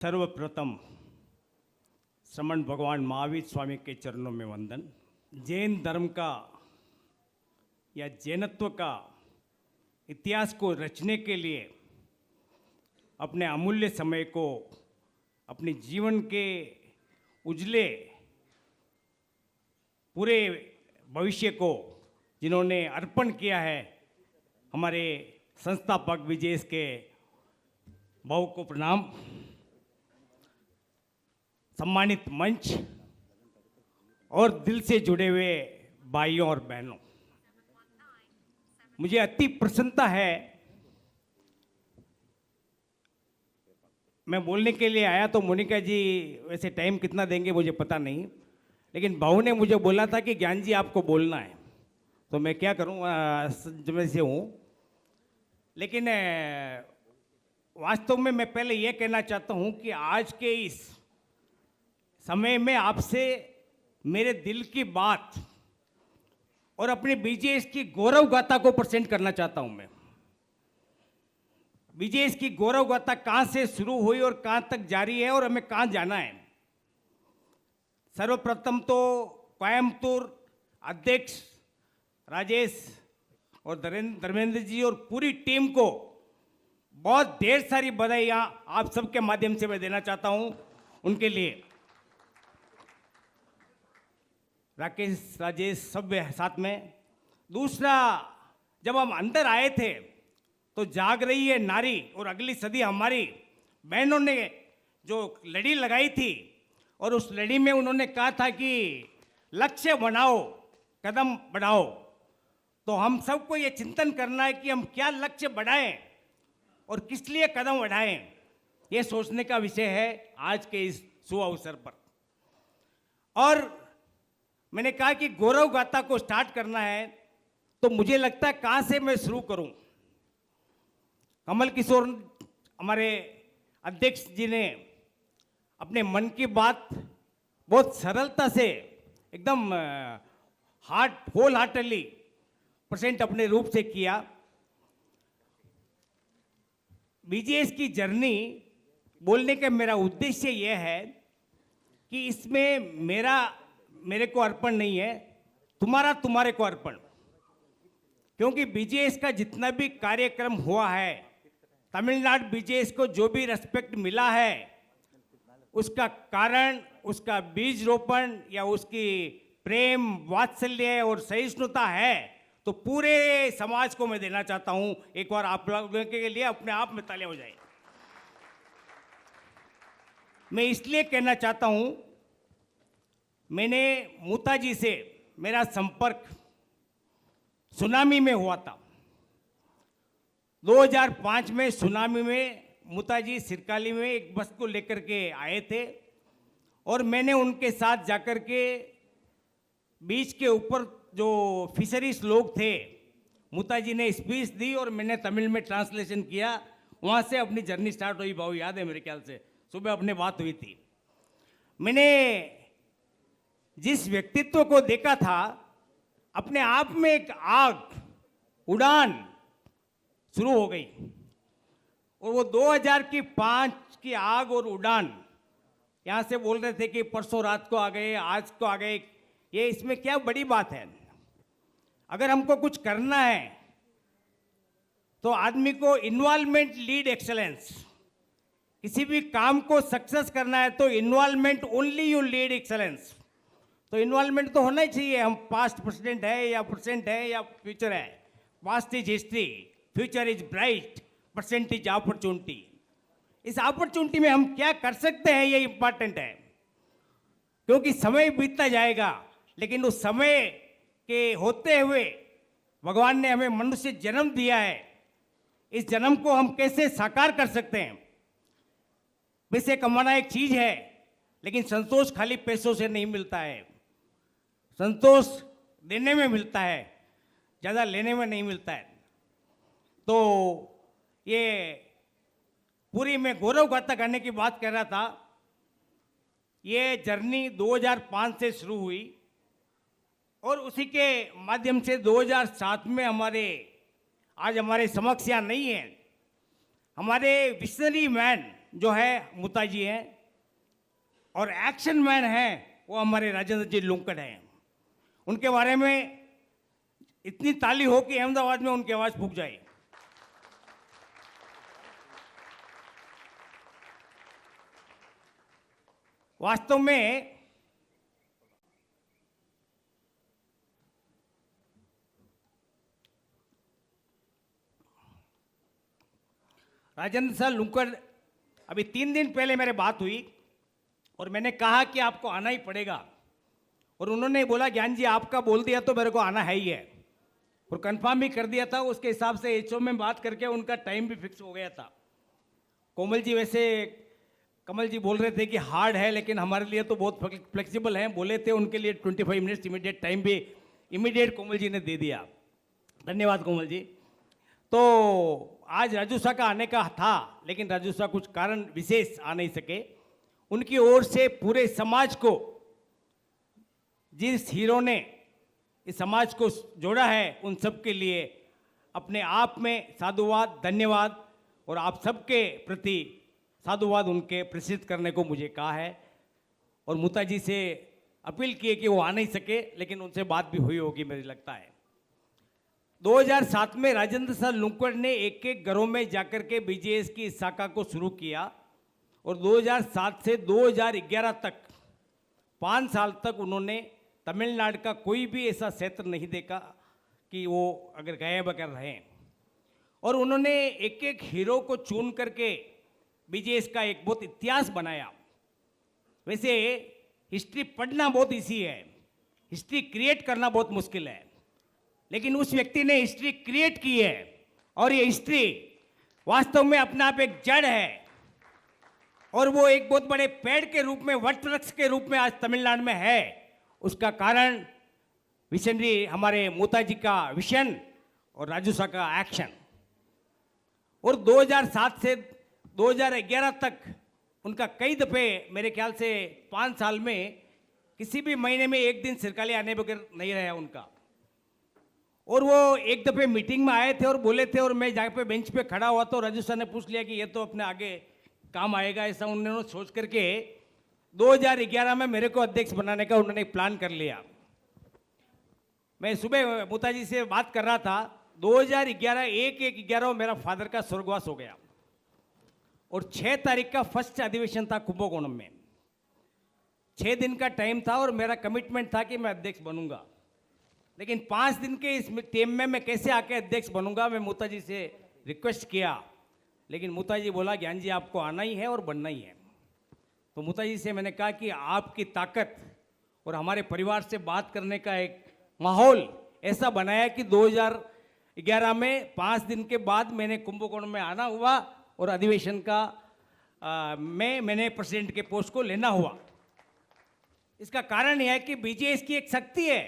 सर्वप्रथम श्रमण भगवान महावीर स्वामी के चरणों में वंदन। जैन धर्म का या जैनत्व का इतिहास को रचने के लिए अपने अमूल्य समय को, अपने जीवन के उजले पूरे भविष्य को जिन्होंने अर्पण किया है, हमारे संस्थापक विजयेश के भाव को प्रणाम। सम्मानित मंच और दिल से जुड़े हुए भाइयों और बहनों, मुझे अति प्रसन्नता है। मैं बोलने के लिए आया तो मोनिका जी वैसे टाइम कितना देंगे मुझे पता नहीं, लेकिन भाऊ ने मुझे बोला था कि ज्ञान जी आपको बोलना है, तो मैं क्या करूं, जब से हूं। लेकिन वास्तव में मैं पहले ये कहना चाहता हूं कि आज के इस समय में आपसे मेरे दिल की बात और अपने बीजेएस की गौरव गाथा को प्रेजेंट करना चाहता हूं। मैं बीजेएस की गौरव गाथा कहां से शुरू हुई और कहां तक जारी है और हमें कहां जाना है। सर्वप्रथम तो कोयम्बतूर अध्यक्ष राजेश और धर्मेंद्र जी और पूरी टीम को बहुत ढेर सारी बधाइयाँ आप सबके माध्यम से मैं देना चाहता हूं, उनके लिए। राकेश, राजेश सब साथ में। दूसरा, जब हम अंदर आए थे तो जाग रही है नारी और अगली सदी हमारी बहनों ने जो लड़ी लगाई थी और उस लड़ी में उन्होंने कहा था कि लक्ष्य बनाओ, कदम बढ़ाओ। तो हम सबको ये चिंतन करना है कि हम क्या लक्ष्य बढ़ाएं और किस लिए कदम बढ़ाएं, ये सोचने का विषय है आज के इस शुभ अवसर पर। और मैंने कहा कि गौरव गाथा को स्टार्ट करना है, तो मुझे लगता है कहाँ से मैं शुरू करूं। कमल किशोर हमारे अध्यक्ष जी ने अपने मन की बात बहुत सरलता से एकदम होल हार्टली प्रेजेंट अपने रूप से किया। बीजेएस की जर्नी बोलने का मेरा उद्देश्य यह है कि इसमें मेरे को अर्पण नहीं है, तुम्हारे को अर्पण। क्योंकि बीजेएस का जितना भी कार्यक्रम हुआ है, तमिलनाडु बीजेएस को जो भी रेस्पेक्ट मिला है, उसका कारण उसका बीज रोपण या उसकी प्रेम, वात्सल्य और सहिष्णुता है, तो पूरे समाज को मैं देना चाहता हूं। एक बार आप लोगों के लिए अपने आप में तालियां हो जाए। मैं इसलिए कहना चाहता हूं, मैंने मूता जी से मेरा संपर्क सुनामी में हुआ था। 2005 में सुनामी में मूता जी सिरकाली में एक बस को लेकर के आए थे और मैंने उनके साथ जाकर के बीच के ऊपर जो फिशरीज लोग थे, मूता जी ने स्पीच दी और मैंने तमिल में ट्रांसलेशन किया। वहाँ से अपनी जर्नी स्टार्ट हुई। भाव याद है मेरे ख्याल से सुबह अपने बात हुई थी। मैंने जिस व्यक्तित्व को देखा था, अपने आप में एक आग, उड़ान शुरू हो गई। और वो 2005 की आग और उड़ान, यहाँ से बोल रहे थे कि परसों रात को आ गए, आज को आ गए, ये इसमें क्या बड़ी बात है। अगर हमको कुछ करना है तो आदमी को इन्वॉल्वमेंट लीड एक्सेलेंस। किसी भी काम को सक्सेस करना है तो involvement only you lead excellence. तो इन्वॉल्वमेंट तो होना ही चाहिए। हम पास्ट प्रेजेंट है या प्रेजेंट है या फ्यूचर है। Past is history, future is bright, present is opportunity. इस अपॉर्चुनिटी में हम क्या कर सकते हैं, ये इंपॉर्टेंट है। क्योंकि समय बीतता जाएगा, लेकिन उस समय के होते हुए भगवान ने हमें मनुष्य जन्म दिया है। इस जन्म को हम कैसे साकार कर सकते हैं। पैसे कमाना एक चीज है, लेकिन संतोष खाली पैसों से नहीं मिलता है। संतोष देने में मिलता है, ज़्यादा लेने में नहीं मिलता है। तो ये पूरी मैं गौरव गाथा करने की बात कर रहा था। ये जर्नी 2005 से शुरू हुई और उसी के माध्यम से 2007 में आज हमारे समक्ष यहाँ नहीं है, हमारे विशनरी मैन जो है मुता जी हैं और एक्शन मैन हैं वो हमारे राजेंद्र जी लुंकड़ हैं। उनके बारे में इतनी ताली हो कि अहमदाबाद में उनकी आवाज फूक जाए। वास्तव में राजेंद्र सर लुंकड़, अभी 3 दिन पहले मेरे बात हुई और मैंने कहा कि आपको आना ही पड़ेगा, और उन्होंने बोला ज्ञान जी आपका बोल दिया तो मेरे को आना है ही है, और कंफर्म भी कर दिया था। उसके हिसाब से एचओ में बात करके उनका टाइम भी फिक्स हो गया था। कोमल जी, वैसे कमल जी बोल रहे थे कि हार्ड है, लेकिन हमारे लिए तो बहुत फ्लेक्सिबल हैं, बोले थे उनके लिए 25 मिनट्स इमीडिएट टाइम भी इमीडिएट कोमल जी ने दे दिया। धन्यवाद कोमल जी। तो आज राजू शाह का आने का था, लेकिन राजू शाह कुछ कारण विशेष आ नहीं सके। उनकी ओर से पूरे समाज को, जिस हीरो ने इस समाज को जोड़ा है, उन सब के लिए अपने आप में साधुवाद, धन्यवाद, और आप सबके प्रति साधुवाद उनके प्रसिद्ध करने को मुझे कहा है। और मुता जी से अपील की है कि वो आ नहीं सके, लेकिन उनसे बात भी हुई होगी मुझे लगता है। 2007 में राजेंद्र सर लुंकड़ ने एक एक घरों में जाकर के बीजेएस की इस शाखा को शुरू किया, और 2007 से 2011 तक 5 साल तक उन्होंने तमिलनाडु का कोई भी ऐसा क्षेत्र नहीं देखा कि वो अगर गए बगैर रहें। और उन्होंने एक एक हीरो को चुन करके बीजेएस का एक बहुत इतिहास बनाया। वैसे हिस्ट्री पढ़ना बहुत ईजी है, हिस्ट्री क्रिएट करना बहुत मुश्किल है, लेकिन उस व्यक्ति ने हिस्ट्री क्रिएट की है, और ये हिस्ट्री वास्तव में अपने आप एक जड़ है, और वो एक बहुत बड़े पेड़ के रूप में, वट वृक्ष के रूप में आज तमिलनाडु में है। उसका कारण विशनरी हमारे मुता जी का विजन और राजू शाह का एक्शन। और 2007 से 2011 तक उनका कई दफे, मेरे ख्याल से 5 साल में किसी भी महीने में एक दिन सिरकाली आने बगैर नहीं रहा उनका। और वो एक दफे मीटिंग में आए थे और बोले थे, और मैं जहाँ पे बेंच पे खड़ा हुआ तो राजू सर ने पूछ लिया कि ये तो अपने आगे काम आएगा, ऐसा उन्होंने सोच करके 2011 में मेरे को अध्यक्ष बनाने का उन्होंने प्लान कर लिया। मैं सुबह मुता जी से बात कर रहा था, 2011 1/11 मेरा फादर का स्वर्गवास हो गया, और 6 तारीख का फर्स्ट अधिवेशन था कुंभकोणम में। 6 दिन का टाइम था और मेरा कमिटमेंट था कि मैं अध्यक्ष बनूंगा, लेकिन 5 दिन के इस टीम में मैं कैसे आके अध्यक्ष बनूंगा, मैं मुता जी से रिक्वेस्ट किया, लेकिन मुता जी बोला ज्ञान जी आपको आना ही है और बनना ही है। तो मुता जी से मैंने कहा कि आपकी ताकत और हमारे परिवार से बात करने का एक माहौल ऐसा बनाया कि 2011 में 5 दिन के बाद मैंने कुंभकोणम में आना हुआ, और अधिवेशन का मैंने प्रेसिडेंट के पोस्ट को लेना हुआ। इसका कारण यह है कि बीजेएस की एक शक्ति है,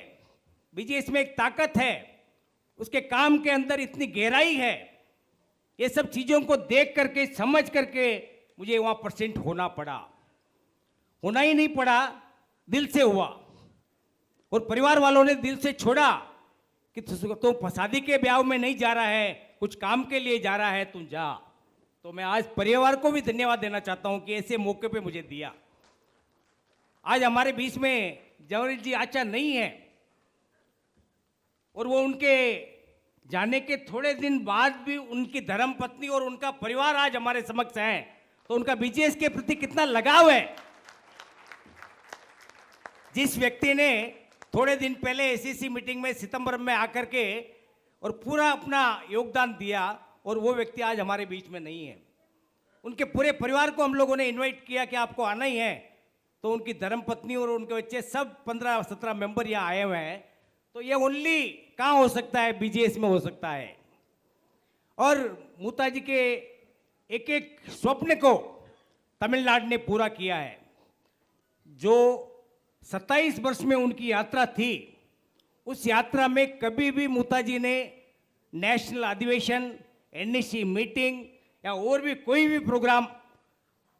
बीजेएस में एक ताकत है, उसके काम के अंदर इतनी गहराई है। ये सब चीज़ों को देख करके, समझ करके मुझे वहाँ प्रेसिडेंट होना पड़ा। होना ही नहीं पड़ा, दिल से हुआ, और परिवार वालों ने दिल से छोड़ा कि तो शादी के ब्याह में नहीं जा रहा है, कुछ काम के लिए जा रहा है, तू जा। तो मैं आज परिवार को भी धन्यवाद देना चाहता हूं कि ऐसे मौके पे मुझे दिया। आज हमारे बीच में जवाहर जी आचा नहीं है, और वो उनके जाने के थोड़े दिन बाद भी उनकी धर्मपत्नी और उनका परिवार आज हमारे समक्ष हैं, तो उनका बीजेएस के प्रति कितना लगाव है। जिस व्यक्ति ने थोड़े दिन पहले एसीसी मीटिंग में सितंबर में आकर के और पूरा अपना योगदान दिया, और वो व्यक्ति आज हमारे बीच में नहीं है। उनके पूरे परिवार को हम लोगों ने इनवाइट किया कि आपको आना ही है, तो उनकी धर्मपत्नी और उनके बच्चे सब 15-17 मेंबर यहाँ आए हुए हैं। तो ये ओनली कहाँ हो सकता है, बीजेएस में हो सकता है। और मुता जी के एक एक स्वप्न को तमिलनाडु ने पूरा किया है। जो 27 वर्ष में उनकी यात्रा थी, उस यात्रा में कभी भी मुता जी ने नेशनल अधिवेशन, एनईसी मीटिंग या और भी कोई भी प्रोग्राम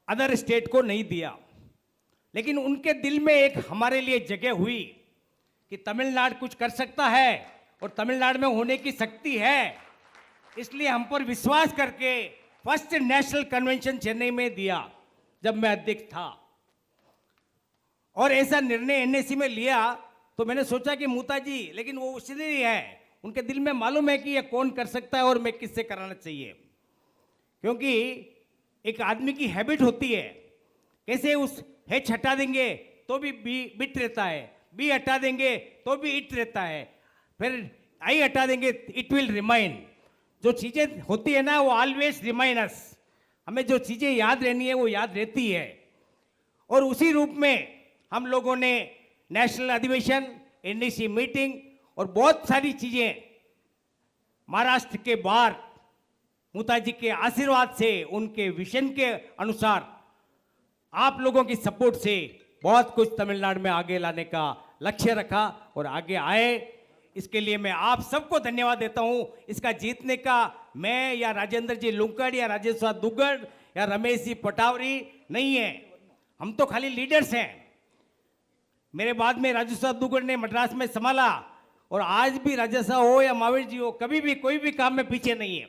अदर स्टेट को नहीं दिया, लेकिन उनके दिल में एक हमारे लिए जगह हुई कि तमिलनाडु कुछ कर सकता है और तमिलनाडु में होने की शक्ति है। इसलिए हम पर विश्वास करके फर्स्ट नेशनल कन्वेंशन चेन्नई में दिया जब मैं अध्यक्ष था, और ऐसा निर्णय एनएसी में लिया तो मैंने सोचा कि मूता जी, लेकिन वो उसने ही है, उनके दिल में मालूम है कि ये कौन कर सकता है और मैं किससे कराना चाहिए। क्योंकि एक आदमी की हैबिट होती है, कैसे उस एच हटा देंगे तो भी बी बिट रहता है, बी हटा देंगे तो भी इट रहता है, फिर आई हटा देंगे इट विल रिमाइन। जो चीज़ें होती है ना वो ऑलवेज रिमाइन अस, हमें जो चीज़ें याद रहनी है वो याद रहती है। और उसी रूप में हम लोगों ने नेशनल अधिवेशन, एनडीसी मीटिंग और बहुत सारी चीज़ें महाराष्ट्र के बाहर मूता जी के आशीर्वाद से, उनके विजन के अनुसार, आप लोगों की सपोर्ट से बहुत कुछ तमिलनाडु में आगे लाने का लक्ष्य रखा और आगे आए। इसके लिए मैं आप सबको धन्यवाद देता हूं। इसका जीतने का मैं या राजेंद्र जी लुंकड़ या राजेश्वर दुग्गड़ या रमेश जी पटावरी नहीं है, हम तो खाली लीडर्स हैं। मेरे बाद में राजेश्वर दुग्गड़ ने मद्रास में संभाला, और आज भी राजेश्वर हो या महावीर जी हो, कभी भी कोई भी काम में पीछे नहीं है।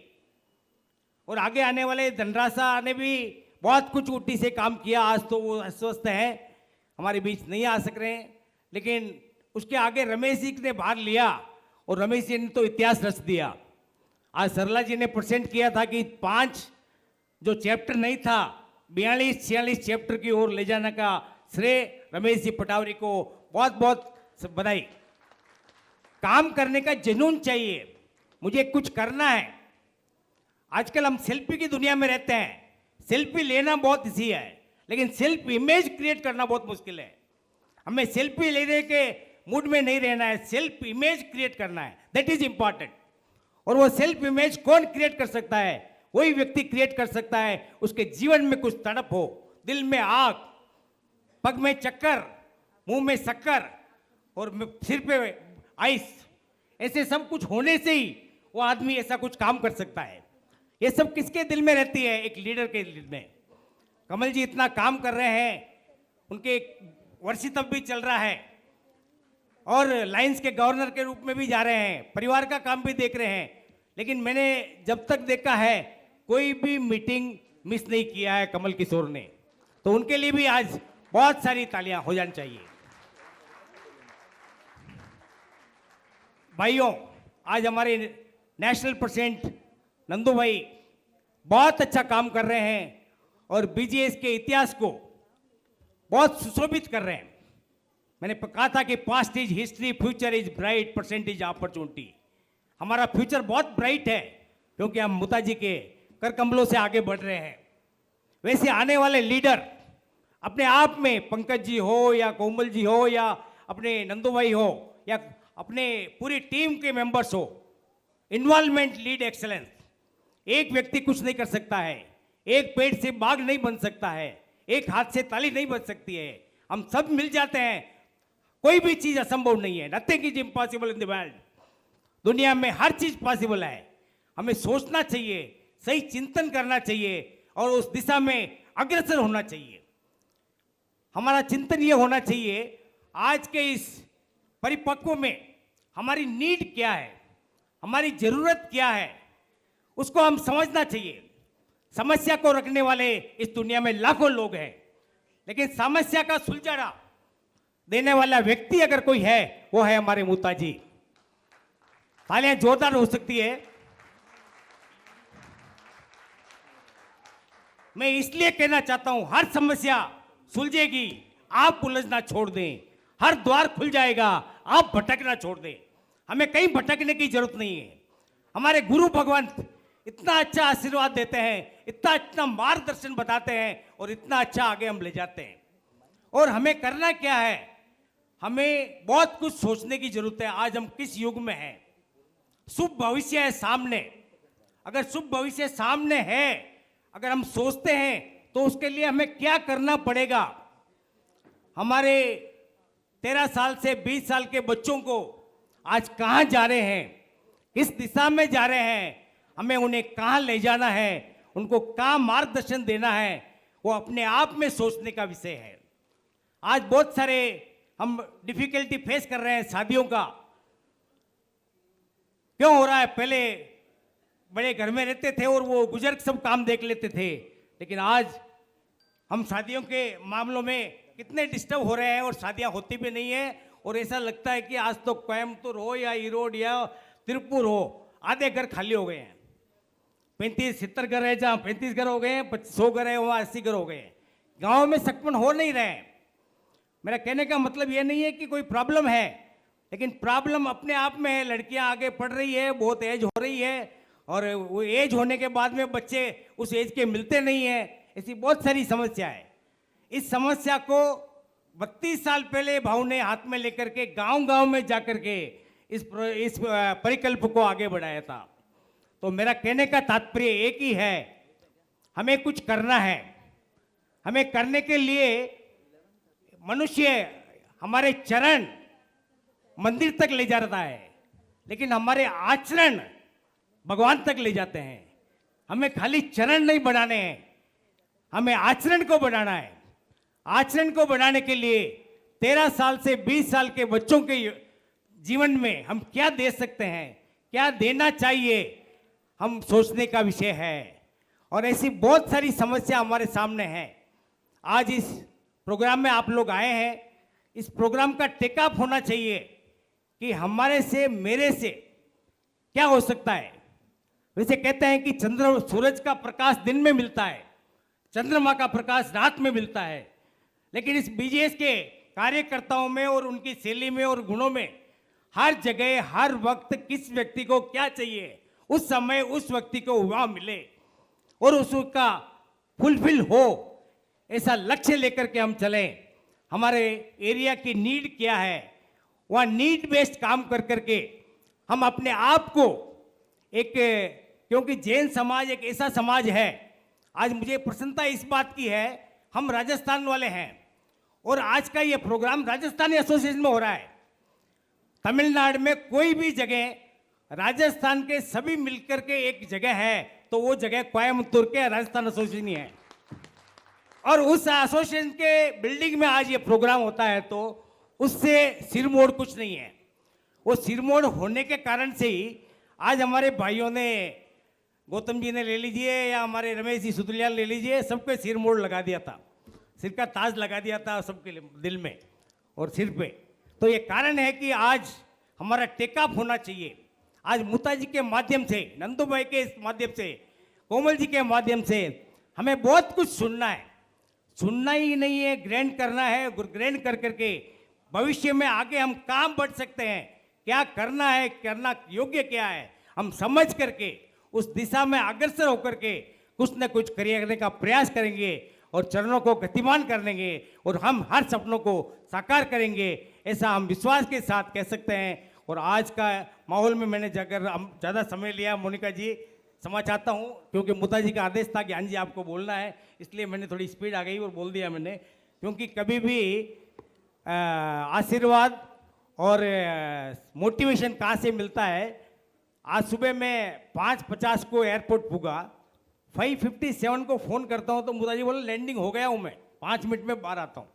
और आगे आने वाले धनराशा ने भी बहुत कुछ उठी से काम किया, आज तो वो अस्वस्थ है, हमारे बीच नहीं आ सक रहे हैं, लेकिन उसके आगे रमेश जी ने भाग लिया और रमेश जी ने तो इतिहास रच दिया। आज सरला जी ने प्रेजेंट किया था कि 5 जो चैप्टर नहीं था 42-46 चैप्टर की ओर ले जाने का श्रेय रमेश जी पटावरी को बहुत बहुत बधाई। काम करने का जुनून चाहिए, मुझे कुछ करना है। आजकल हम सेल्फी की दुनिया में रहते हैं, सेल्फी लेना बहुत इजी है, लेकिन सेल्फ इमेज क्रिएट करना बहुत मुश्किल है। हमें सेल्फी लेने के मूड में नहीं रहना है, सेल्फ इमेज क्रिएट करना है, दैट इज इंपॉर्टेंट। और वो सेल्फ इमेज कौन क्रिएट कर सकता है? वही व्यक्ति क्रिएट कर सकता है उसके जीवन में कुछ तड़प हो, दिल में आग, पग में चक्कर, मुंह में शक्कर और सिर पे आइस, ऐसे सब कुछ होने से ही वो आदमी ऐसा कुछ काम कर सकता है। ये सब किसके दिल में रहती है? एक लीडर के दिल में। कमल जी इतना काम कर रहे हैं, उनके वर्षी तब भी चल रहा है और लाइंस के गवर्नर के रूप में भी जा रहे हैं, परिवार का काम भी देख रहे हैं, लेकिन मैंने जब तक देखा है कोई भी मीटिंग मिस नहीं किया है कमल किशोर ने, तो उनके लिए भी आज बहुत सारी तालियां हो जानी चाहिए। भाइयों, आज हमारे नेशनल प्रेसिडेंट नंदू भाई बहुत अच्छा काम कर रहे हैं और बीजीएस के इतिहास को बहुत सुशोभित कर रहे हैं। मैंने कहा था कि past is history, future is bright, present is opportunity. हमारा फ्यूचर बहुत ब्राइट है क्योंकि हम मूता जी के कर कमलों से आगे बढ़ रहे हैं। वैसे आने वाले लीडर अपने आप में, पंकज जी हो या कोमल जी हो या अपने नंदू भाई हो या अपने पूरी टीम के मेंबर्स हो, इन्वॉल्वमेंट लीड एक्सेलेंस। एक व्यक्ति कुछ नहीं कर सकता है, एक पेड़ से बाग नहीं बन सकता है, एक हाथ से ताली नहीं बन सकती है। हम सब मिल जाते हैं, कोई भी चीज असंभव नहीं है। Nothing is impossible in the world. दुनिया में हर चीज पॉसिबल है। हमें सोचना चाहिए, सही चिंतन करना चाहिए और उस दिशा में अग्रसर होना चाहिए। हमारा चिंतन ये होना चाहिए, आज के इस परिपक्व में हमारी नीड क्या है, हमारी जरूरत क्या है, उसको हम समझना चाहिए। समस्या को रखने वाले इस दुनिया में लाखों लोग हैं, लेकिन समस्या का सुलझाना देने वाला व्यक्ति अगर कोई है, वो है हमारे मूता जी। तालियां जोरदार हो सकती है। मैं इसलिए कहना चाहता हूं, हर समस्या सुलझेगी, आप उलझना छोड़ दें। हर द्वार खुल जाएगा, आप भटकना छोड़ दें। हमें कहीं भटकने की जरूरत नहीं है। हमारे गुरु भगवान इतना अच्छा आशीर्वाद देते हैं, इतना मार्गदर्शन बताते हैं और इतना अच्छा आगे हम ले जाते हैं। और हमें करना क्या है? हमें बहुत कुछ सोचने की जरूरत है। आज हम किस युग में हैं? शुभ भविष्य है सामने। अगर शुभ भविष्य सामने है, अगर हम सोचते हैं तो उसके लिए हमें क्या करना पड़ेगा? हमारे 13 साल से 20 साल के बच्चों को आज कहाँ जा रहे हैं, किस दिशा में जा रहे हैं, हमें उन्हें कहाँ ले जाना है, उनको कहाँ मार्गदर्शन देना है, वो अपने आप में सोचने का विषय है। आज बहुत सारे हम डिफिकल्टी फेस कर रहे हैं शादियों का। क्यों हो रहा है? पहले बड़े घर में रहते थे और वो बुजुर्ग सब काम देख लेते थे, लेकिन आज हम शादियों के मामलों में कितने डिस्टर्ब हो रहे हैं और शादियां होती भी नहीं है। और ऐसा लगता है कि आज तो कोयम्बतूर हो या ईरोड या तिरुपुर हो, आधे घर खाली हो गए हैं। 35-70 घर है, जहाँ 35 घर हो गए हैं, 100 घर है वहाँ 80 घर हो गए हैं। गाँव में सकपन हो नहीं रहे हैं। मेरा कहने का मतलब ये नहीं है कि कोई प्रॉब्लम है, लेकिन प्रॉब्लम अपने आप में है। लड़कियां आगे पढ़ रही है, बहुत एज हो रही है, और वो एज होने के बाद में बच्चे उस एज के मिलते नहीं है। ऐसी बहुत सारी समस्या है। इस समस्या को 32 साल पहले भाऊ ने हाथ में लेकर के गांव-गांव में जाकर के इस परिकल्प को आगे बढ़ाया था। तो मेरा कहने का तात्पर्य एक ही है, हमें कुछ करना है। हमें करने के लिए मनुष्य हमारे चरण मंदिर तक ले जाता है, लेकिन हमारे आचरण भगवान तक ले जाते हैं। हमें खाली चरण नहीं बढ़ाने हैं, हमें आचरण को बढ़ाना है। आचरण को बढ़ाने के लिए 13 साल से 20 साल के बच्चों के जीवन में हम क्या दे सकते हैं, क्या देना चाहिए, हम सोचने का विषय है। और ऐसी बहुत सारी समस्या हमारे सामने है। आज इस प्रोग्राम में आप लोग आए हैं, इस प्रोग्राम का टेकअप होना चाहिए कि हमारे से, मेरे से क्या हो सकता है। वैसे कहते हैं कि सूरज का प्रकाश दिन में मिलता है, चंद्रमा का प्रकाश रात में मिलता है, लेकिन इस बीजेएस के कार्यकर्ताओं में और उनकी शैली में और गुणों में हर जगह हर वक्त किस व्यक्ति को क्या चाहिए, उस समय उस व्यक्ति को वह मिले और उसका फुलफिल हो, ऐसा लक्ष्य लेकर के हम चलें। हमारे एरिया की नीड क्या है, वह नीड बेस्ड काम कर करके हम अपने आप को एक, क्योंकि जैन समाज एक ऐसा समाज है, आज मुझे प्रसन्नता इस बात की है, हम राजस्थान वाले हैं और आज का ये प्रोग्राम राजस्थानी एसोसिएशन में हो रहा है। तमिलनाडु में कोई भी जगह राजस्थान के सभी मिलकर के एक जगह है तो वो जगह कोयम्बतूर के राजस्थान एसोसिएशन ही है। और उस एसोसिएशन के बिल्डिंग में आज ये प्रोग्राम होता है, तो उससे सिरमोड़ कुछ नहीं है। वो सिरमोड़ होने के कारण से ही आज हमारे भाइयों ने, गौतम जी ने ले लीजिए या हमारे रमेश जी सुतलियाल ले लीजिए, सबके सिरमोड़ लगा दिया था, सिर का ताज लगा दिया था सबके दिल में और सिर पे। तो ये कारण है कि आज हमारा टेकअप होना चाहिए। आज मुता जी के माध्यम से, नंदू भाई के माध्यम से, कोमल जी के माध्यम से हमें बहुत कुछ सुनना है। सुनना ही नहीं है, ग्रहण करना है। ग्रहण कर करके भविष्य में आगे हम काम बढ़ सकते हैं। क्या करना है, करना योग्य क्या है, हम समझ करके उस दिशा में अग्रसर होकर के कुछ न कुछ करने का प्रयास करेंगे और चरणों को गतिमान करेंगे और हम हर सपनों को साकार करेंगे, ऐसा हम विश्वास के साथ कह सकते हैं। और आज का माहौल में मैंने जाकर ज़्यादा समय लिया, मोनिका जी क्षमा चाहता हूँ, क्योंकि मुता जी का आदेश था कि हाँ जी आपको बोलना है, इसलिए मैंने थोड़ी स्पीड आ गई और बोल दिया मैंने। क्योंकि कभी भी आशीर्वाद और मोटिवेशन कहाँ से मिलता है। आज सुबह मैं 5:50 को एयरपोर्ट पुगा, 5:57 को फ़ोन करता हूँ तो मुता जी बोले लैंडिंग हो गया हूँ मैं, 5 मिनट में बाहर आता हूँ।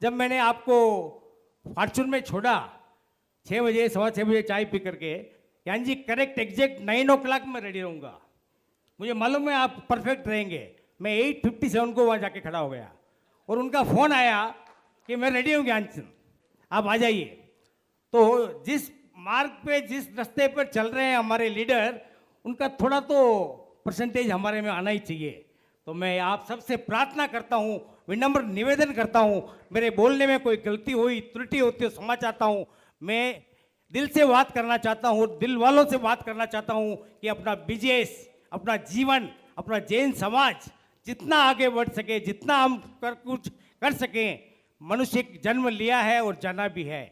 जब मैंने आपको फॉर्चून में छोड़ा 6 बजे, 6:15 बजे चाय पी करके, यानी जी करेक्ट एग्जैक्ट 9 o'clock में रेडी रहूँगा, मुझे मालूम है आप परफेक्ट रहेंगे। मैं 8:57 को वहाँ जाके खड़ा हो गया और उनका फ़ोन आया कि मैं रेडी हूँ ज्ञानचंद, आप आ जाइए। तो जिस मार्ग पे, जिस रास्ते पर चल रहे हैं हमारे लीडर, उनका थोड़ा तो परसेंटेज हमारे में आना ही चाहिए। तो मैं आप सबसे प्रार्थना करता हूँ, विनम्र निवेदन करता हूँ, मेरे बोलने में कोई गलती हुई, त्रुटि होती हो क्षमा चाहता हूँ। मैं दिल से बात करना चाहता हूँ, दिल वालों से बात करना चाहता हूँ कि अपना बिजनेस, अपना जीवन, अपना जैन समाज जितना आगे बढ़ सके, जितना हम कुछ कर सकें। मनुष्य जन्म लिया है और जाना भी है,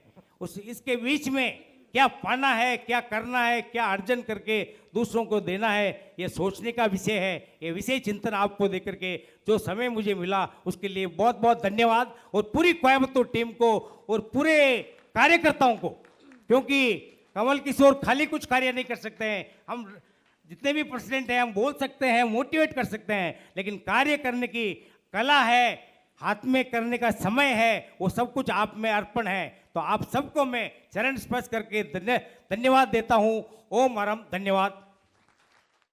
इसके बीच में क्या पाना है, क्या करना है, क्या अर्जन करके दूसरों को देना है, ये सोचने का विषय है। ये विषय चिंतन आपको देकर के जो समय मुझे मिला उसके लिए बहुत बहुत धन्यवाद। और पूरी कोयम्बतूर टीम को और पूरे कार्यकर्ताओं को, क्योंकि कमल किशोर खाली कुछ कार्य नहीं कर सकते हैं। हम जितने भी प्रेसिडेंट हैं हम बोल सकते हैं, मोटिवेट कर सकते हैं, लेकिन कार्य करने की कला है, हाथ में करने का समय है, वो सब कुछ आप में अर्पण है। तो आप सबको मैं चरण स्पर्श करके धन्यवाद देता हूँ। ओम हरम, धन्यवाद।